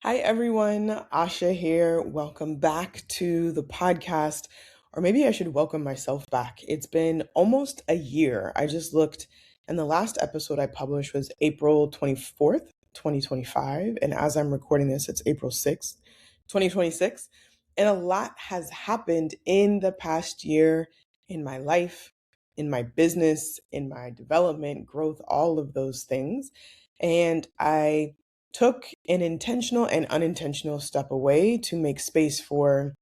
Hi, everyone. Asha here. Welcome back to the podcast. Or maybe I should welcome myself back. It's been almost a year. I just looked, and the last episode I published was April 24th, 2025. And as I'm recording this, it's April 6th, 2026. And a lot has happened in the past year in my life, in my business, in my development, growth, all of those things. And I took an intentional and unintentional step away to make space for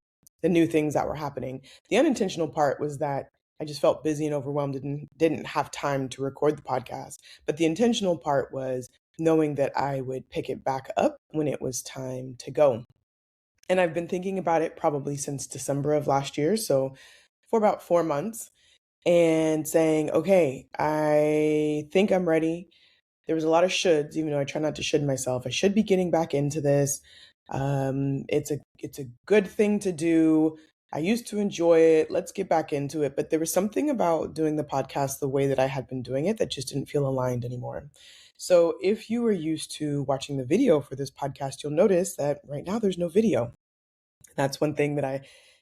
the new things that were happening. The unintentional part was that I just felt busy and overwhelmed and didn't have time to record the podcast. But the intentional part was knowing that I would pick it back up when it was time to go. And I've been thinking about it probably since December of last year. So for about 4 months and saying, okay, I think I'm ready. There was a lot of shoulds, even though I try not to should myself. I should be getting back into this. It's a good thing to do. I used to enjoy it. Let's get back into it. But there was something about doing the podcast the way that I had been doing it that just didn't feel aligned anymore. So if you were used to watching the video for this podcast, you'll notice that right now there's no video. That's one thing that I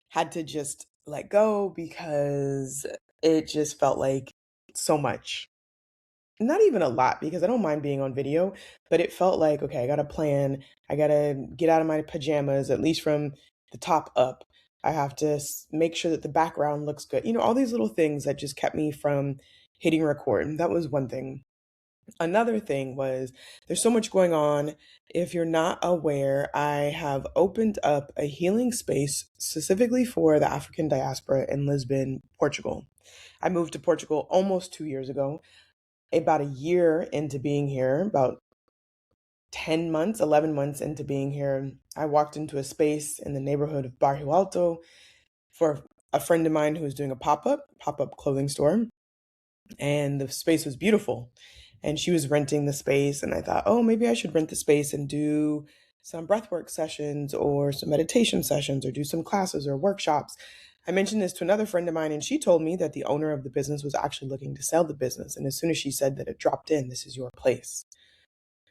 had to just let go because it just felt like so much. Not even a lot because I don't mind being on video, but it felt like, okay, I got to plan. I got to get out of my pajamas, at least from the top up. I have to make sure that the background looks good. All these little things that just kept me from hitting record. That was one thing. Another thing was there's so much going on. If you're not aware, I have opened up a healing space specifically for the African diaspora in Lisbon, Portugal. I moved to Portugal almost 2 years ago. About a year into being here, about 10 months, 11 months into being here, I walked into a space in the neighborhood of Barrio Alto for a friend of mine who was doing a pop-up clothing store. And the space was beautiful. And she was renting the space. And I thought, oh, maybe I should rent the space and do some breathwork sessions or some meditation sessions or do some classes or workshops. I mentioned this to another friend of mine, and she told me that the owner of the business was actually looking to sell the business. And as soon as she said that, it dropped in, this is your place.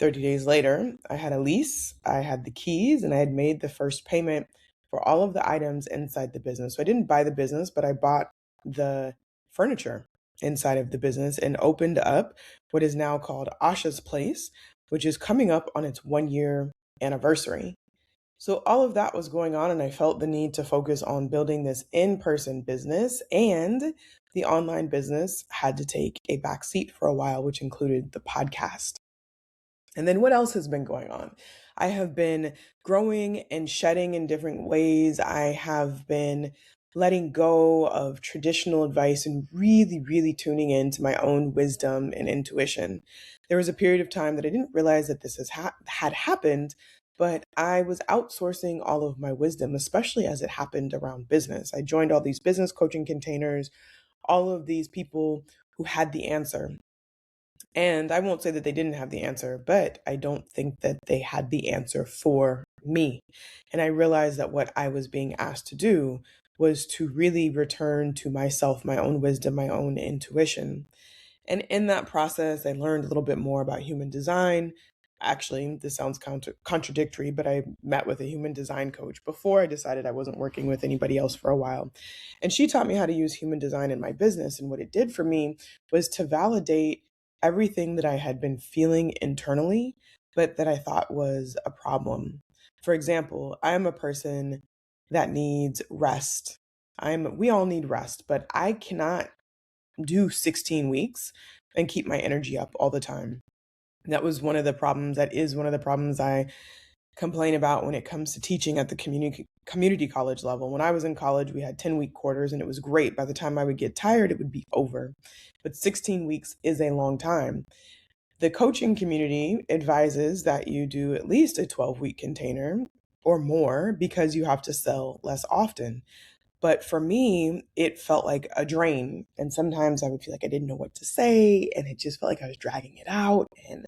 30 days later, I had a lease, I had the keys, and I had made the first payment for all of the items inside the business. So I didn't buy the business, but I bought the furniture inside of the business and opened up what is now called Asha's Place, which is coming up on its 1 year anniversary. So all of that was going on, and I felt the need to focus on building this in-person business, and the online business had to take a back seat for a while, which included the podcast. And then what else has been going on? I have been growing and shedding in different ways. I have been letting go of traditional advice and really, really tuning into my own wisdom and intuition. There was a period of time that I didn't realize that this had happened, but I was outsourcing all of my wisdom, especially as it happened around business. I joined all these business coaching containers, all of these people who had the answer. And I won't say that they didn't have the answer, but I don't think that they had the answer for me. And I realized that what I was being asked to do was to really return to myself, my own wisdom, my own intuition. And in that process, I learned a little bit more about human design. Actually, this sounds contradictory, but I met with a human design coach before I decided I wasn't working with anybody else for a while. And she taught me how to use human design in my business. And what it did for me was to validate everything that I had been feeling internally, but that I thought was a problem. For example, I am a person that needs rest. We all need rest, but I cannot do 16 weeks and keep my energy up all the time. That was one of the problems. That is one of the problems I complain about when it comes to teaching at the community college level. When I was in college, we had 10-week quarters and it was great. By the time I would get tired, it would be over. But 16 weeks is a long time. The coaching community advises that you do at least a 12-week container or more because you have to sell less often. But for me, it felt like a drain. And sometimes I would feel like I didn't know what to say, and it just felt like I was dragging it out. And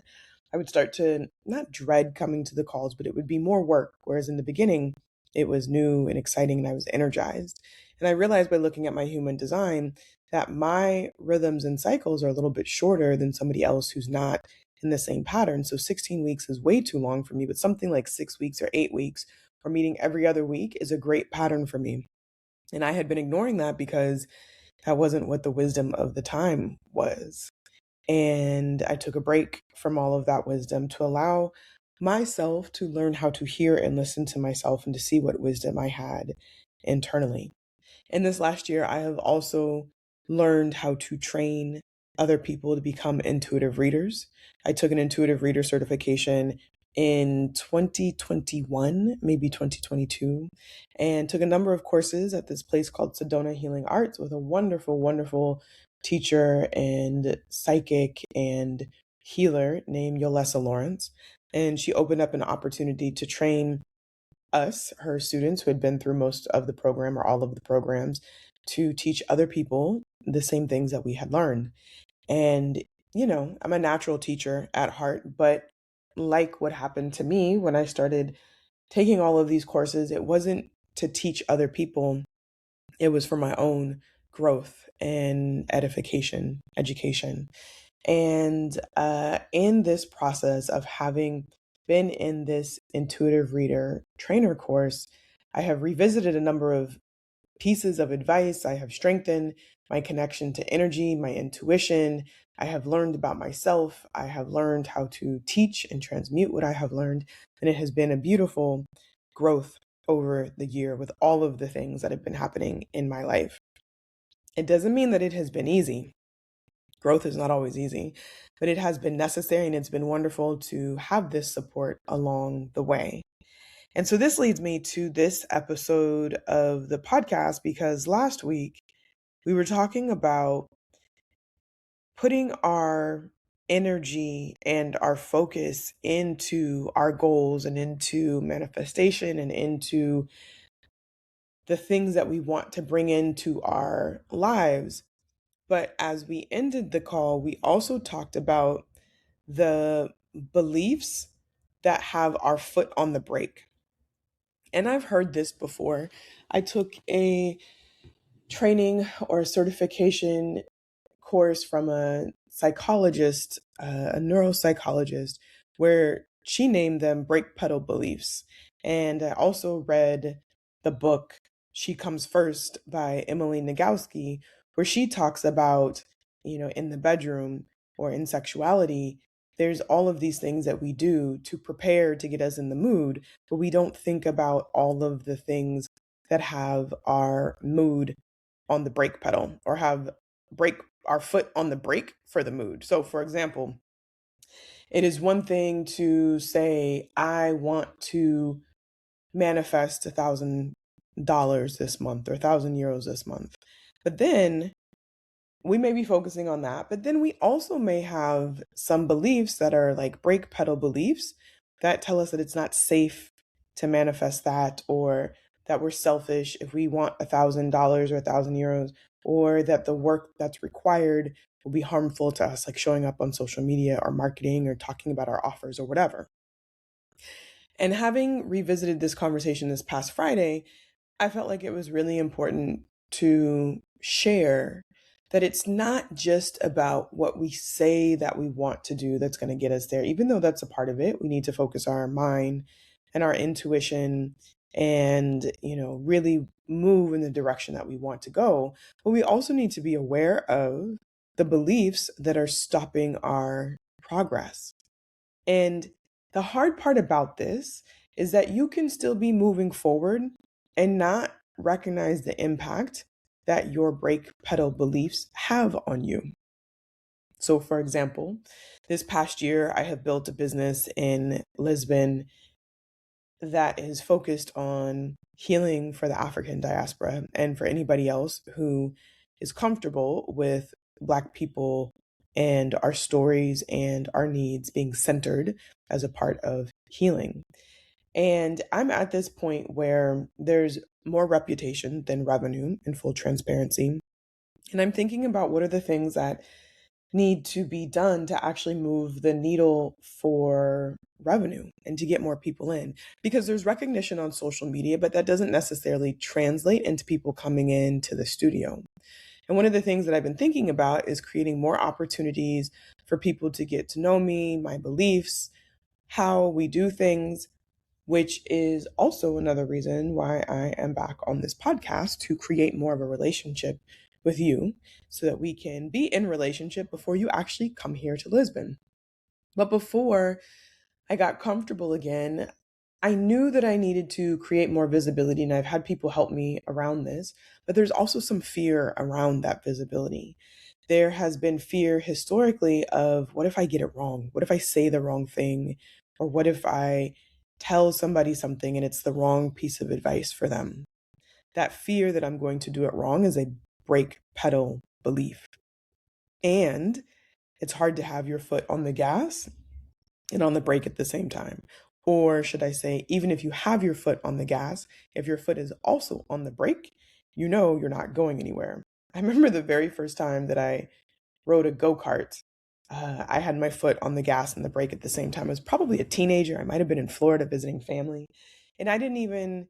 I would start to not dread coming to the calls, but it would be more work. Whereas in the beginning, it was new and exciting, and I was energized. And I realized by looking at my human design that my rhythms and cycles are a little bit shorter than somebody else who's not in the same pattern. So 16 weeks is way too long for me, but something like 6 weeks or 8 weeks or meeting every other week is a great pattern for me. And I had been ignoring that because that wasn't what the wisdom of the time was. And I took a break from all of that wisdom to allow myself to learn how to hear and listen to myself and to see what wisdom I had internally. In this last year, I have also learned how to train other people to become intuitive readers. I took an intuitive reader certification in 2021, maybe 2022, and took a number of courses at this place called Sedona Healing Arts with a wonderful, wonderful teacher and psychic and healer named Yolessa Lawrence. And she opened up an opportunity to train us, her students who had been through most of the program or all of the programs, to teach other people the same things that we had learned. And, I'm a natural teacher at heart, but like what happened to me when I started taking all of these courses, it wasn't to teach other people, it was for my own growth and edification, education. And in this process of having been in this intuitive reader trainer course, I have revisited a number of pieces of advice. I have strengthened my connection to energy, my intuition. I have learned about myself. I have learned how to teach and transmute what I have learned. And it has been a beautiful growth over the year with all of the things that have been happening in my life. It doesn't mean that it has been easy. Growth is not always easy, but it has been necessary and it's been wonderful to have this support along the way. And so this leads me to this episode of the podcast because last week we were talking about putting our energy and our focus into our goals and into manifestation and into the things that we want to bring into our lives. But as we ended the call, we also talked about the beliefs that have our foot on the brake. And I've heard this before. I took a training or a certification course from a psychologist, a neuropsychologist, where she named them brake pedal beliefs. And I also read the book She Comes First by Emily Nagoski, where she talks about, in the bedroom or in sexuality, there's all of these things that we do to prepare to get us in the mood, but we don't think about all of the things that have our mood on the brake pedal or have brake our foot on the brake for the mood. So for example, it is one thing to say, I want to manifest $1,000 this month or €1,000 this month. But then we may be focusing on that, but then we also may have some beliefs that are like brake pedal beliefs that tell us that it's not safe to manifest that, or that we're selfish if we want $1,000 or €1,000, or that the work that's required will be harmful to us, like showing up on social media or marketing or talking about our offers or whatever. And having revisited this conversation this past Friday, I felt like it was really important to share that it's not just about what we say that we want to do that's going to get us there. Even though that's a part of it, we need to focus our mind and our intuition and, really move in the direction that we want to go. But we also need to be aware of the beliefs that are stopping our progress. And the hard part about this is that you can still be moving forward and not recognize the impact that your brake pedal beliefs have on you. So, for example, this past year, I have built a business in Lisbon that is focused on healing for the African diaspora and for anybody else who is comfortable with Black people and our stories and our needs being centered as a part of healing. And I'm at this point where there's more reputation than revenue, in full transparency. And I'm thinking about what are the things that need to be done to actually move the needle for revenue and to get more people in. Because there's recognition on social media, but that doesn't necessarily translate into people coming into the studio. And one of the things that I've been thinking about is creating more opportunities for people to get to know me, my beliefs, how we do things, which is also another reason why I am back on this podcast to create more of a relationship with you so that we can be in relationship before you actually come here to Lisbon. But before I got comfortable again, I knew that I needed to create more visibility, and I've had people help me around this, but there's also some fear around that visibility. There has been fear historically of what if I get it wrong? What if I say the wrong thing? Or what if I tell somebody something and it's the wrong piece of advice for them? That fear that I'm going to do it wrong is a brake pedal belief. And it's hard to have your foot on the gas and on the brake at the same time. Or should I say, even if you have your foot on the gas, if your foot is also on the brake, you know you're not going anywhere. I remember the very first time that I rode a go-kart. I had my foot on the gas and the brake at the same time. I was probably a teenager. I might have been in Florida visiting family. And I didn't even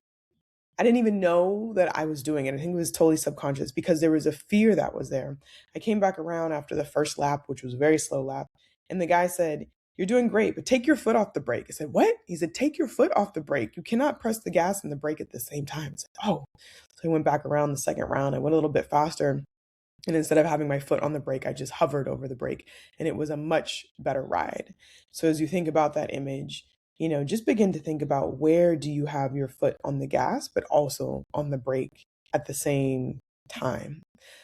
know that I was doing it. I think it was totally subconscious because there was a fear that was there. I came back around after the first lap, which was a very slow lap, and the guy said, "You're doing great, but take your foot off the brake." I said, "What?" He said, "Take your foot off the brake. You cannot press the gas and the brake at the same time." I said, "Oh." So I went back around the second round. I went a little bit faster. And instead of having my foot on the brake, I just hovered over the brake, and it was a much better ride. So as you think about that image, just begin to think about where do you have your foot on the gas, but also on the brake at the same time.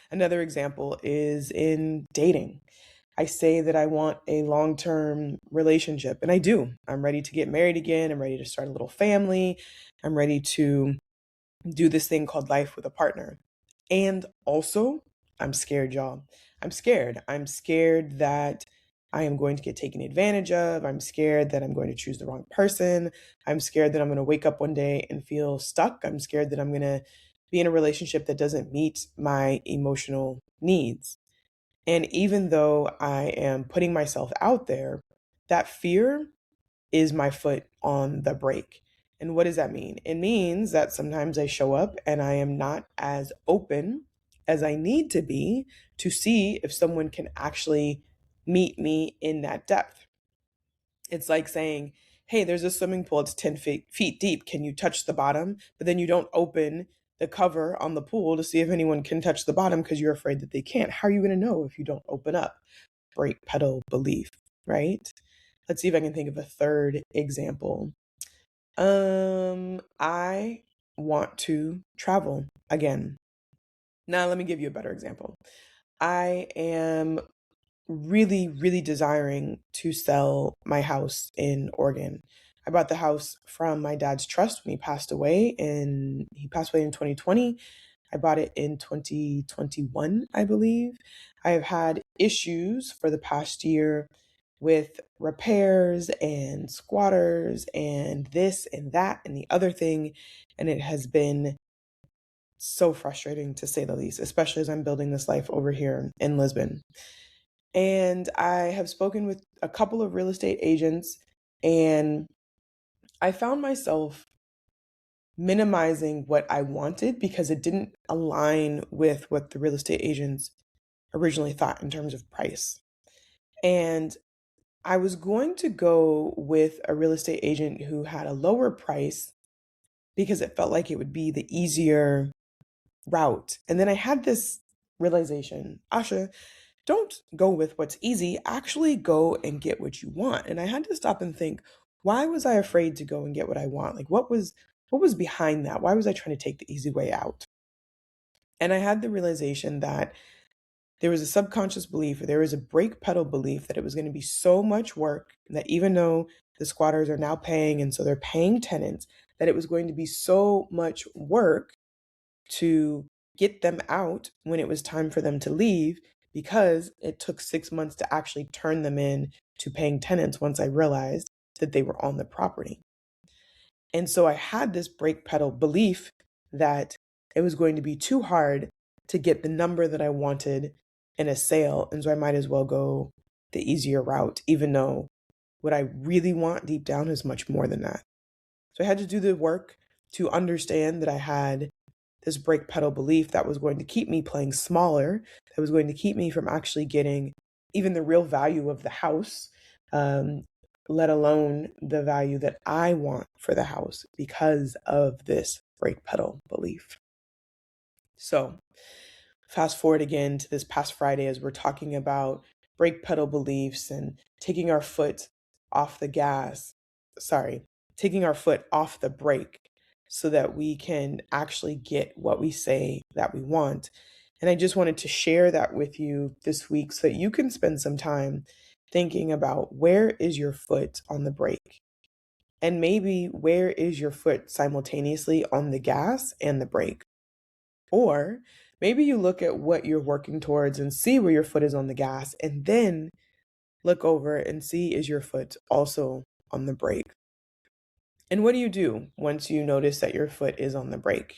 Another example is in dating. I say that I want a long term relationship, and I do. I'm ready to get married again. I'm ready to start a little family. I'm ready to do this thing called life with a partner. And also, I'm scared, y'all. I'm scared. I'm scared that I am going to get taken advantage of. I'm scared that I'm going to choose the wrong person. I'm scared that I'm going to wake up one day and feel stuck. I'm scared that I'm going to be in a relationship that doesn't meet my emotional needs. And even though I am putting myself out there, that fear is my foot on the brake. And what does that mean? It means that sometimes I show up and I am not as open as I need to be to see if someone can actually meet me in that depth. It's like saying, "Hey, there's a swimming pool, it's 10 feet deep. Can you touch the bottom?" But then you don't open the cover on the pool to see if anyone can touch the bottom because you're afraid that they can't. How are you going to know if you don't open up? Brake pedal belief, right? Let's see if I can think of a third example. I want to travel again. Now, let me give you a better example. I am really, really desiring to sell my house in Oregon. I bought the house from my dad's trust when he passed away, and he passed away in 2020. I bought it in 2021, I believe. I have had issues for the past year with repairs and squatters and this and that and the other thing. And it has been so frustrating to say the least, especially as I'm building this life over here in Lisbon. And I have spoken with a couple of real estate agents, and I found myself minimizing what I wanted because it didn't align with what the real estate agents originally thought in terms of price. And I was going to go with a real estate agent who had a lower price because it felt like it would be the easier route. And then I had this realization, Asha, don't go with what's easy, actually go and get what you want. And I had to stop and think, why was I afraid to go and get what I want? Like what was behind that? Why was I trying to take the easy way out? And I had the realization that there was a subconscious belief, or there was a brake pedal belief that it was going to be so much work that even though the squatters are now paying, and so they're paying tenants, that it was going to be so much work to get them out when it was time for them to leave because it took 6 months to actually turn them in to paying tenants once I realized that they were on the property. And so I had this brake pedal belief that it was going to be too hard to get the number that I wanted in a sale. And so I might as well go the easier route, even though what I really want deep down is much more than that. So I had to do the work to understand that I had this brake pedal belief that was going to keep me playing smaller, that was going to keep me from actually getting even the real value of the house, um, let alone the value that I want for the house because of this brake pedal belief. So, fast forward again to this past Friday as we're talking about brake pedal beliefs and taking our foot off the gas, sorry, taking our foot off the brake so that we can actually get what we say that we want. And I just wanted to share that with you this week so that you can spend some time thinking about where is your foot on the brake? And maybe where is your foot simultaneously on the gas and the brake? Or maybe you look at what you're working towards and see where your foot is on the gas, and then look over and see is your foot also on the brake. And what do you do once you notice that your foot is on the brake?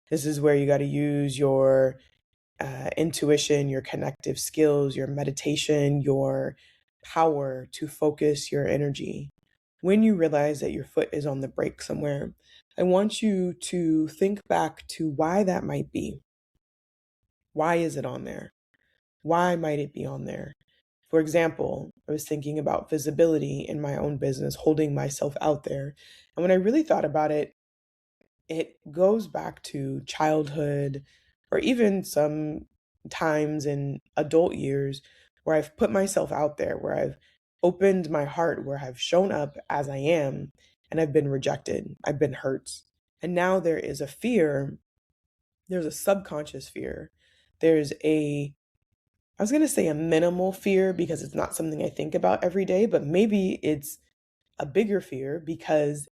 This is where you got to use your intuition, your connective skills, your meditation, your power to focus your energy. When you realize that your foot is on the brake somewhere, I want you to think back to why that might be. Why is it on there? Why might it be on there? For example, I was thinking about visibility in my own business, holding myself out there. And when I really thought about it, it goes back to childhood or even some times in adult years where I've put myself out there, where I've opened my heart, where I've shown up as I am, and I've been rejected, I've been hurt. And now there is a fear, there's a subconscious fear, there's a I was going to say a minimal fear because it's not something I think about every day, but maybe it's a bigger fear because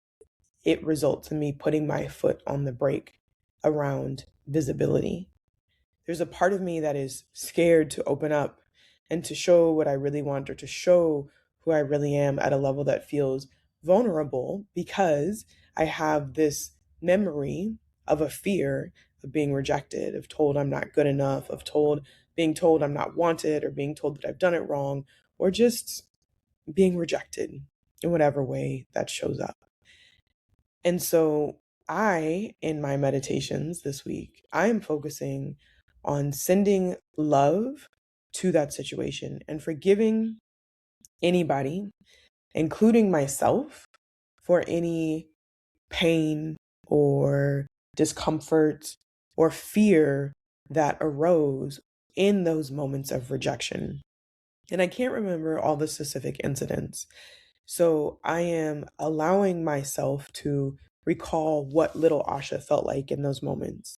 it results in me putting my foot on the brake around visibility. There's a part of me that is scared to open up and to show what I really want or to show who I really am at a level that feels vulnerable because I have this memory of a fear of being rejected, of told I'm not good enough, of being told I'm not wanted or being told that I've done it wrong or just being rejected in whatever way that shows up. And so in my meditations this week, I am focusing on sending love to that situation and forgiving anybody, including myself, for any pain or discomfort or fear that arose in those moments of rejection. And I can't remember all the specific incidents. So I am allowing myself to recall what little Asha felt like in those moments,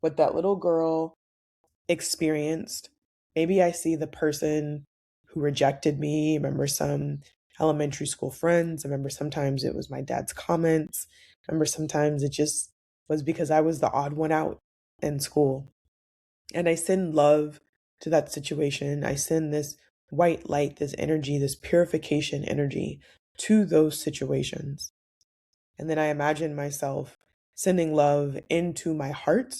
what that little girl experienced. Maybe I see the person who rejected me. I remember some elementary school friends. I remember sometimes it was my dad's comments. I remember sometimes it just was because I was the odd one out in school. And I send love to that situation. I send this white light, this energy, this purification energy to those situations. And then I imagine myself sending love into my heart,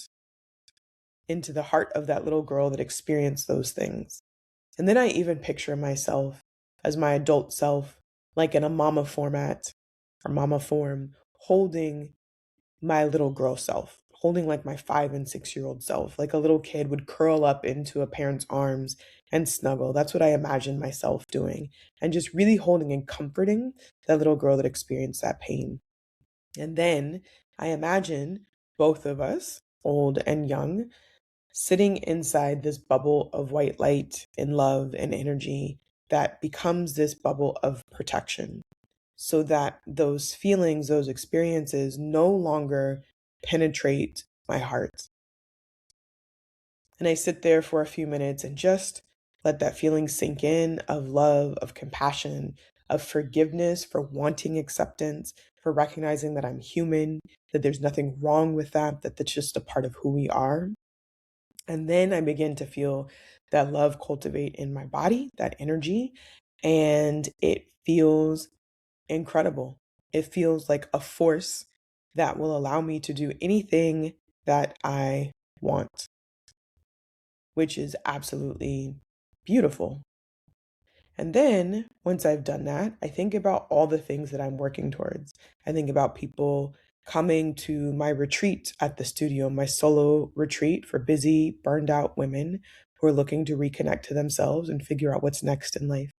into the heart of that little girl that experienced those things. And then I even picture myself as my adult self, like in a mama format or mama form, holding my little girl self, holding like my 5 and 6 year old self, like a little kid would curl up into a parent's arms and snuggle. That's what I imagine myself doing. And just really holding and comforting that little girl that experienced that pain. And then I imagine both of us, old and young, sitting inside this bubble of white light and love and energy that becomes this bubble of protection so that those feelings, those experiences no longer penetrate my heart. And I sit there for a few minutes and just let that feeling sink in of love, of compassion, of forgiveness for wanting acceptance, for recognizing that I'm human, that there's nothing wrong with that, that that's just a part of who we are. And then I begin to feel that love cultivate in my body, that energy, and it feels incredible. It feels like a force that will allow me to do anything that I want, which is absolutely beautiful. And then once I've done that, I think about all the things that I'm working towards. I think about people coming to my retreat at the studio, my solo retreat for busy, burned out women who are looking to reconnect to themselves and figure out what's next in life.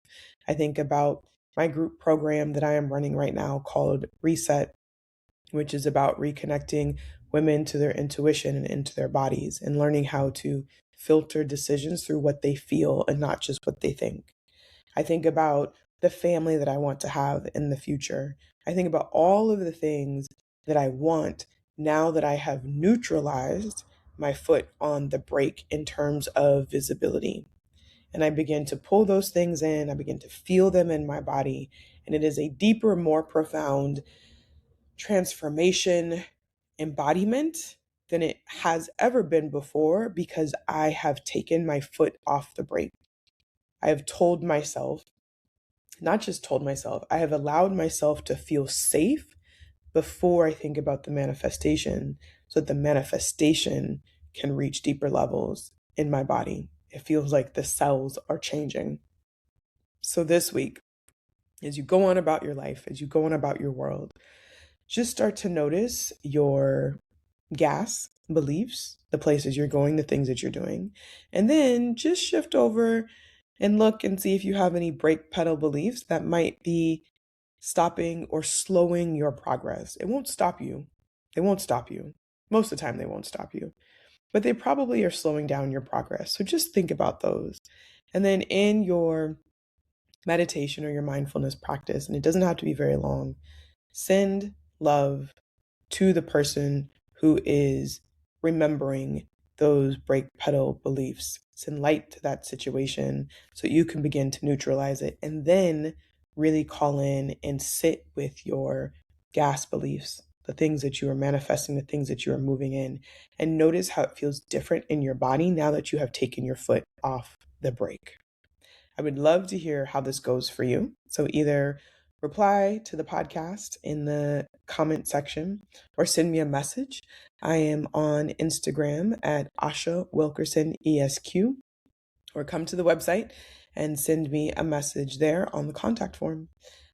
I think about my group program that I am running right now called Reset, which is about reconnecting women to their intuition and into their bodies and learning how to filter decisions through what they feel and not just what they think. I think about the family that I want to have in the future. I think about all of the things that I want now that I have neutralized my foot on the brake in terms of visibility. And I begin to pull those things in, I begin to feel them in my body. And it is a deeper, more profound transformation embodiment than it has ever been before because I have taken my foot off the brake. I have told myself, not just told myself, I have allowed myself to feel safe before I think about the manifestation so that the manifestation can reach deeper levels in my body. It feels like the cells are changing. So this week, as you go on about your life, as you go on about your world, just start to notice your gas beliefs, the places you're going, the things that you're doing, and then just shift over and look and see if you have any brake pedal beliefs that might be stopping or slowing your progress. It won't stop you. They won't stop you. Most of the time, they won't stop you, but they probably are slowing down your progress. So just think about those. And then in your meditation or your mindfulness practice, and it doesn't have to be very long, send love to the person who is remembering those brake pedal beliefs. Send light to that situation so you can begin to neutralize it and then really call in and sit with your gas beliefs, the things that you are manifesting, the things that you are moving in, and notice how it feels different in your body now that you have taken your foot off the brake. I would love to hear how this goes for you. So either reply to the podcast in the comment section or send me a message. I am on Instagram at Asha Wilkerson ESQ, or come to the website and send me a message there on the contact form.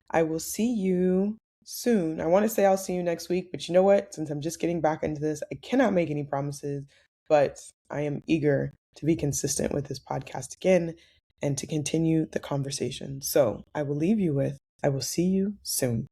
I will see you soon. I want to say I'll see you next week, but you know what? Since I'm just getting back into this, I cannot make any promises, but I am eager to be consistent with this podcast again and to continue the conversation. So I will leave you with, I will see you soon.